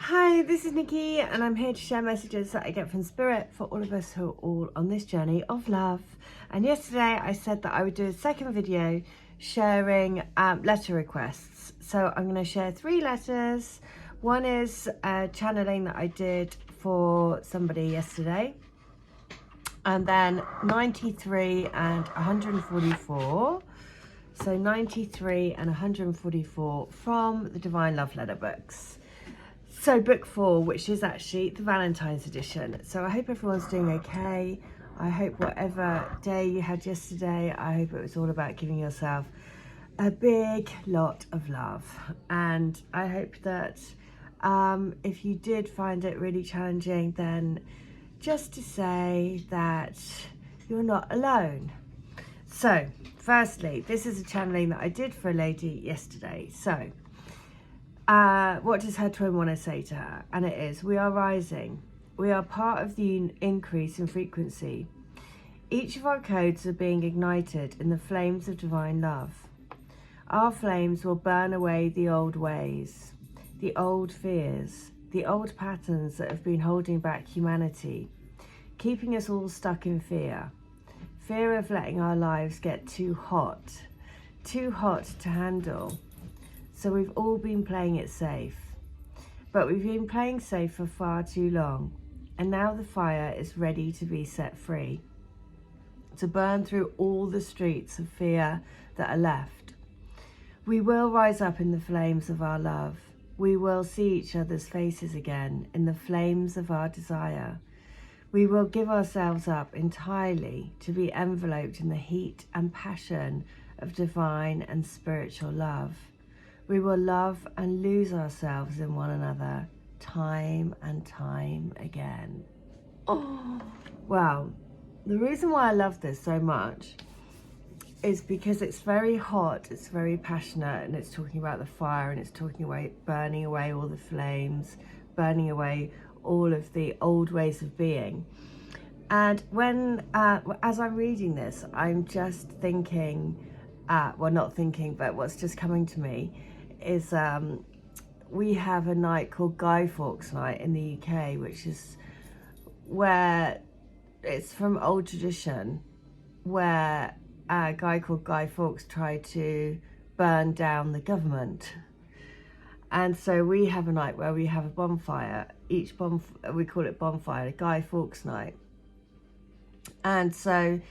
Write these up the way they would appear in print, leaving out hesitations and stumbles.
Hi, this is Nikki, and I'm here to share messages that I get from Spirit for all of us who are all on this journey of love. And yesterday I said that I would do a second video sharing letter requests. So I'm going to share 3 letters. One is a channeling that I did for somebody yesterday, and then 93 and 144. So 93 and 144 from the Divine Love Letter books. So book 4, which is actually the Valentine's edition. So I hope everyone's doing okay. I hope whatever day you had yesterday, I hope it was all about giving yourself a big lot of love. And I hope that if you did find it really challenging, then just to say that you're not alone. So firstly, this is a channeling that I did for a lady yesterday. So what does her twin want to say to her? And it is, we are rising. We are part of the increase in frequency. Each of our codes are being ignited in the flames of divine love. Our flames will burn away the old ways, the old fears, the old patterns that have been holding back humanity, keeping us all stuck in fear. Fear of letting our lives get too hot to handle. So we've all been playing it safe, but we've been playing safe for far too long, and now the fire is ready to be set free, to burn through all the streets of fear that are left. We will rise up in the flames of our love. We will see each other's faces again in the flames of our desire. We will give ourselves up entirely to be enveloped in the heat and passion of divine and spiritual love. We will love and lose ourselves in one another time and time again. Oh, well, the reason why I love this so much is because it's very hot, it's very passionate, and it's talking about the fire, and it's talking about burning away all the flames, burning away all of the old ways of being. And when, as I'm reading this, I'm just thinking, well, not thinking, but what's just coming to me is we have a night called Guy Fawkes Night in the UK, which is where it's from old tradition, where a guy called Guy Fawkes tried to burn down the government. And so we have a night where we have a bonfire. We call it bonfire, Guy Fawkes Night. And so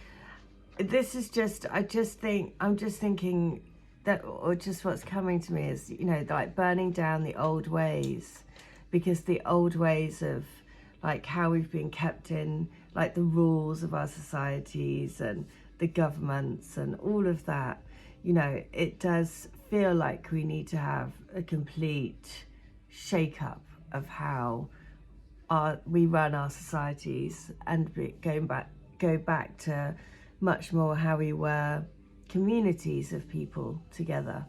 this is just, I'm just thinking that, or just what's coming to me is, you know, like burning down the old ways, because the old ways of like how we've been kept in like the rules of our societies and the governments and all of that, you know, it does feel like we need to have a complete shake-up of how we run our societies, and go back to much more how we were communities of people together.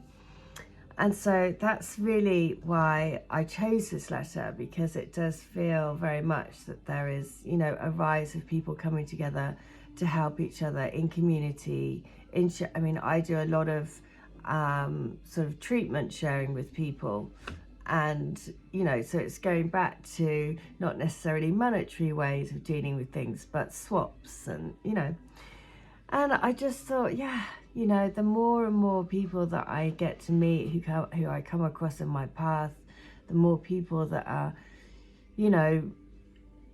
And so that's really why I chose this letter, because it does feel very much that there is, you know, a rise of people coming together to help each other in community. I mean, I do a lot of sort of treatment sharing with people, and, you know, so it's going back to not necessarily monetary ways of dealing with things, but swaps, and, you know. And I just thought, yeah, you know, the more and more people that I get to meet, who I come across in my path, the more people that are, you know,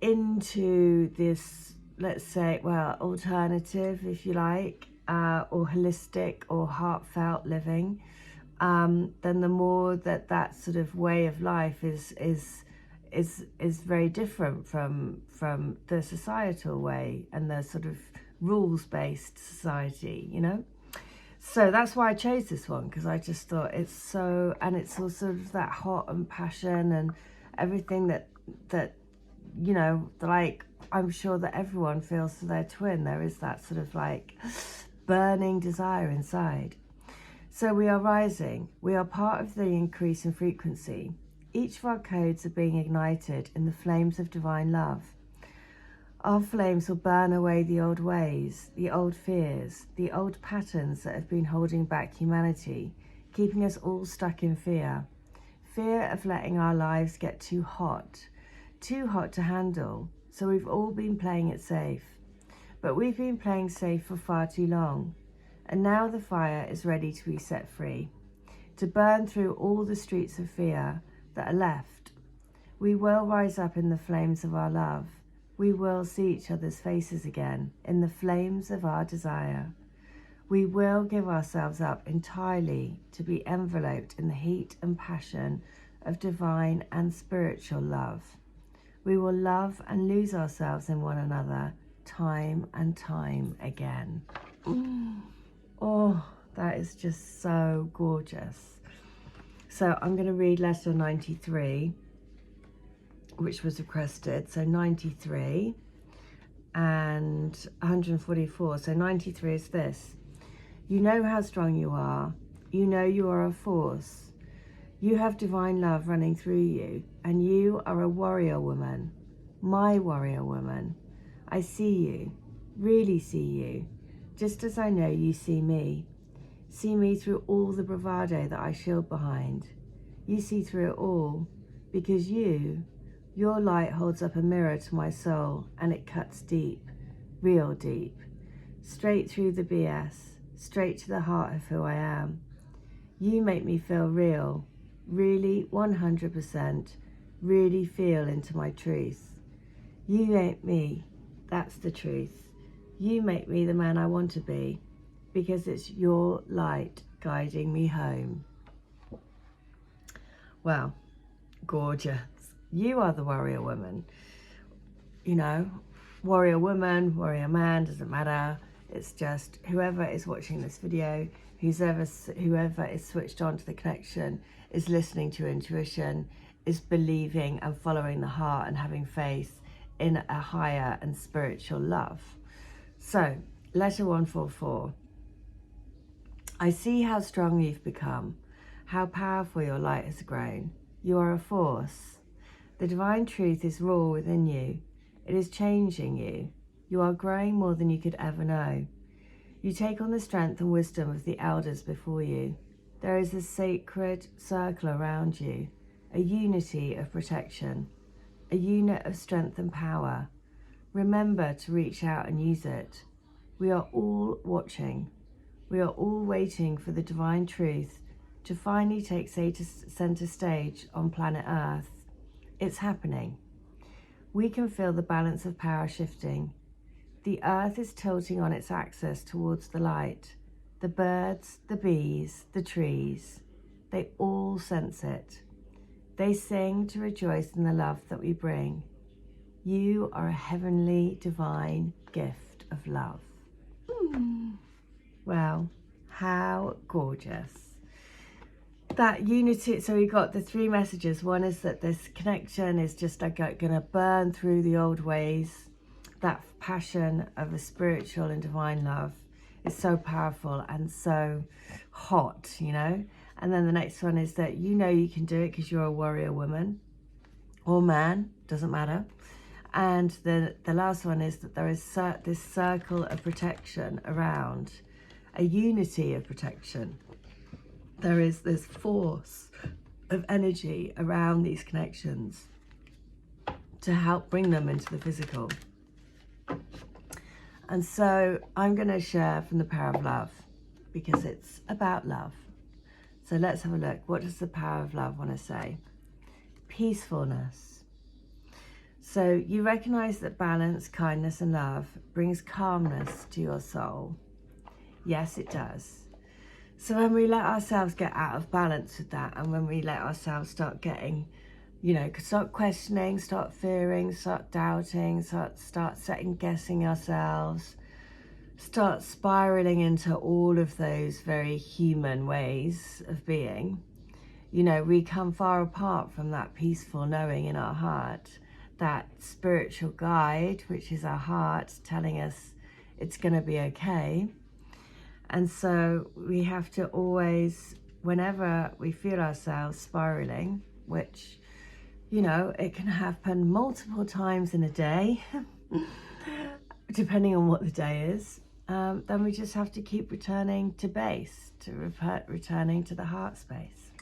into this, let's say, well, alternative, if you like, or holistic or heartfelt living, then the more that sort of way of life is very different from the societal way and the sort of rules-based society, you know. So that's why I chose this one, because I just thought it's so, and it's all sort of that hot and passion and everything that you know, like I'm sure that everyone feels for their twin. There is that sort of like burning desire inside. So we are rising. We are part of the increase in frequency. Each of our codes are being ignited in the flames of divine love. Our flames will burn away the old ways, the old fears, the old patterns that have been holding back humanity, keeping us all stuck in fear. fear of letting our lives get too hot to handle. So we've all been playing it safe. But we've been playing safe for far too long. And now the fire is ready to be set free, to burn through all the streets of fear that are left. We will rise up in the flames of our love. We will see each other's faces again in the flames of our desire. We will give ourselves up entirely to be enveloped in the heat and passion of divine and spiritual love. We will love and lose ourselves in one another time and time again. Oh, that is just so gorgeous. So I'm going to read letter 93, which was requested. So 93 and 144. So 93 is this. You know how strong you are. You know you are a force. You have divine love running through you, and you are a warrior woman, my warrior woman. I see you, really see you, just as I know you see me. See me through all the bravado that I shield behind. You see through it all, because your light holds up a mirror to my soul, and it cuts deep, real deep, straight through the BS, straight to the heart of who I am. You make me feel real, really 100%, really feel into my truth. You make me, that's the truth. You make me the man I want to be, because it's your light guiding me home. Well, gorgeous. You are the warrior woman. You know, warrior woman, warrior man, doesn't matter. It's just whoever is watching this video, whoever is switched on to the connection, is listening to intuition, is believing and following the heart and having faith in a higher and spiritual love. So, letter 144. I see how strong you've become, how powerful your light has grown. You are a force. The divine truth is raw within you. It is changing you. You are growing more than you could ever know. You take on the strength and wisdom of the elders before you. There is a sacred circle around you, a unity of protection, a unit of strength and power. Remember to reach out and use it. We are all watching. We are all waiting for the divine truth to finally take center stage on planet Earth. It's happening. We can feel the balance of power shifting. The earth is tilting on its axis towards the light. The birds, the bees, the trees, they all sense it. They sing to rejoice in the love that we bring. You are a heavenly, divine gift of love. Well, how gorgeous. That unity, so we got the three messages. One is that this connection is just like going to burn through the old ways. That passion of a spiritual and divine love is so powerful and so hot, you know. And then the next one is that you know you can do it because you're a warrior woman or man, doesn't matter. And the last one is that there is this circle of protection around, a unity of protection. There is this force of energy around these connections to help bring them into the physical. And so I'm going to share from the power of love because it's about love. So let's have a look. What does the power of love want to say? Peacefulness. So you recognize that balance, kindness and love brings calmness to your soul. Yes, it does. So when we let ourselves get out of balance with that, and when we let ourselves start getting, you know, start questioning, start fearing, start doubting, start second guessing ourselves, start spiraling into all of those very human ways of being, you know, we come far apart from that peaceful knowing in our heart, that spiritual guide, which is our heart telling us it's going to be okay. And so we have to always, whenever we feel ourselves spiraling, which, you know, it can happen multiple times in a day, depending on what the day is, then we just have to keep returning to base, returning to the heart space.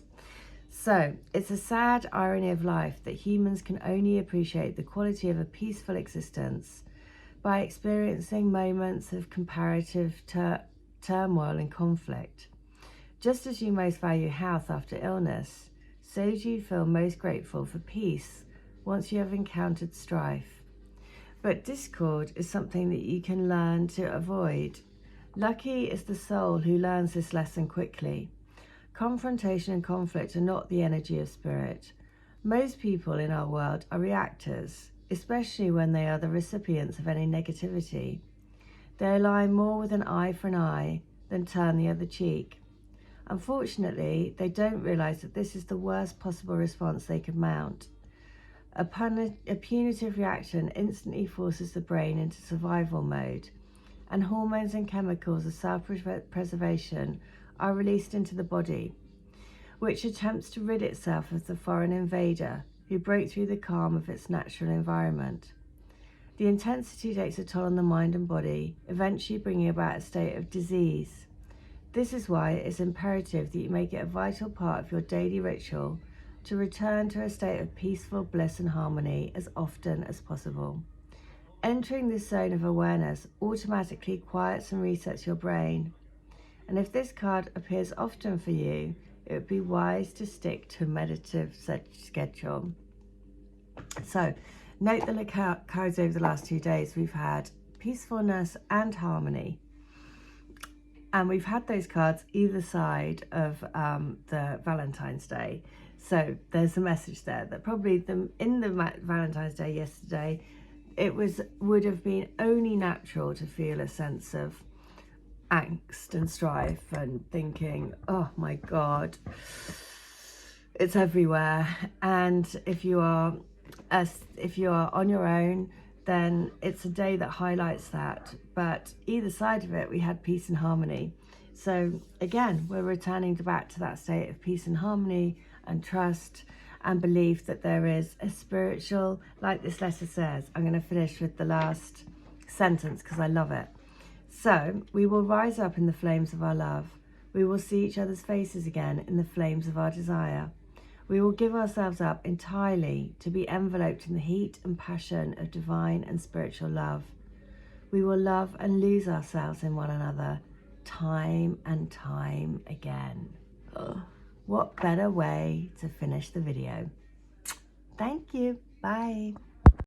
So, it's a sad irony of life that humans can only appreciate the quality of a peaceful existence by experiencing moments of comparative turmoil and conflict. Just as you most value health after illness, so do you feel most grateful for peace once you have encountered strife. But discord is something that you can learn to avoid. Lucky is the soul who learns this lesson quickly. Confrontation and conflict are not the energy of spirit. Most people in our world are reactors, especially when they are the recipients of any negativity. They align more with an eye for an eye than turn the other cheek. Unfortunately, they don't realize that this is the worst possible response they could mount. A punitive reaction instantly forces the brain into survival mode, and hormones and chemicals of self-preservation are released into the body, which attempts to rid itself of the foreign invader who broke through the calm of its natural environment. The intensity takes a toll on the mind and body, eventually bringing about a state of disease. This is why it is imperative that you make it a vital part of your daily ritual to return to a state of peaceful bliss and harmony as often as possible. Entering this zone of awareness automatically quiets and resets your brain. And if this card appears often for you, it would be wise to stick to a meditative schedule. So, note the cards over the last 2 days. We've had peacefulness and harmony. And we've had those cards either side of the Valentine's Day. So there's a message there that probably in the Valentine's Day yesterday, it would have been only natural to feel a sense of angst and strife and thinking, oh my God, it's everywhere. And if you are on your own, then it's a day that highlights that. But either side of it, we had peace and harmony. So again, we're returning back to that state of peace and harmony and trust and belief that there is a spiritual, like this letter says. I'm going to finish with the last sentence because I love it. So, we will rise up in the flames of our love. We will see each other's faces again in the flames of our desire. We will give ourselves up entirely to be enveloped in the heat and passion of divine and spiritual love. We will love and lose ourselves in one another, time and time again. Ugh. What better way to finish the video? Thank you. Bye.